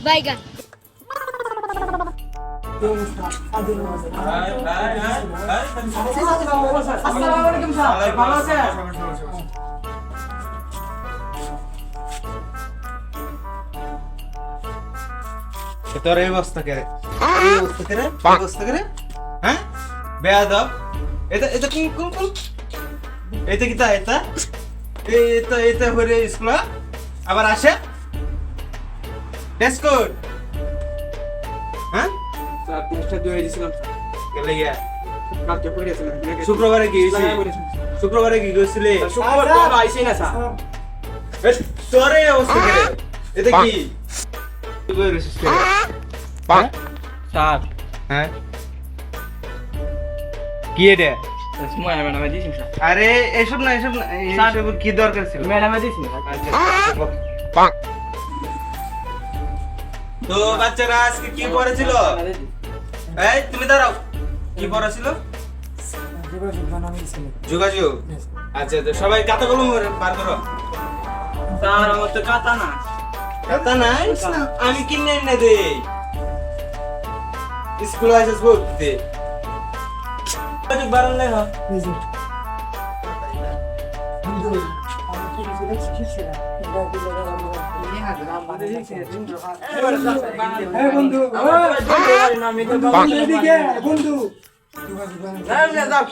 বাইগান তোর এই অবস্থা কে রে? এই অবস্থা কে রে? এই অবস্থা কে রে? হ্যাঁ বেয়াদব এটা এটা কোন কোন কোন এটা কি তা এটা এটা এটা হরে স্কুল আবার আসে ডেস্ক কোড হ্যাঁ স্যার টেস্টটা দিয়ে দিয়েছিলাম গেলে গিয়া কালকে পড়েছিলাম শুক্রবারে কি হইছে শুক্রবারে কি কইছিলে শুক্রবার তো আইছি না স্যার তোর এই অবস্থা কে রে? এটা কি তুই কই রইছিস কে রে? স্যার হ্যাঁ কি এটা সময় ম্যাডামে দিয়েছি স্যার আরে এসব না এসব কি দরকার ছিল ম্যাডামে দিয়েছি তো বাচ্চারা আজকে কি পড়েছিল এই তুমি দাঁড়াও কি পড়েছিল যোগাযোগ আচ্ছা তো সবাই খাতা কলম বার করো স্যার আমার তো কাতা না খাতা নাই আমি কিনে এনে দেই স্কুল আসিস পড়তে যোগাযোগ বারণ লেখা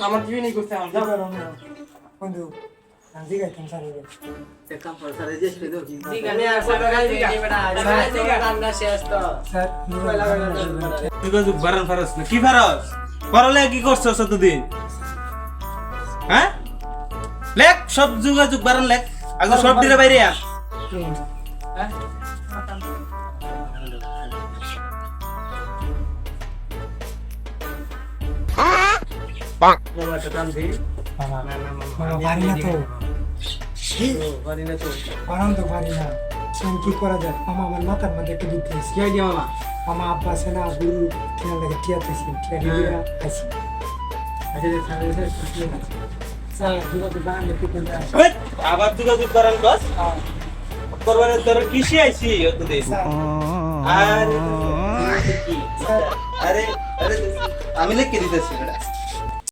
আমার টিভি নেই করতে যোগাযোগ বারণ ফারস না কি ফারস পড়ালে কি করছো এতদিন হ্যাঁ লেখ সব যোগাযোগ বারণ লেখ আগে সব দিলে বাইরে আস কি করা যায় মামা আমার মাথার মধ্যে একটু দুধ দিয়েছি মামা আব্বা আছে না গুরু খেয়াল লাগে টিয়া থাকি টিয়া দিয়ে আছি আবার যোগাযোগ বারণ কর করবারে তোর কৃষি আইছি এতদিন আর আরে আরে আমি লিখে দিতেছি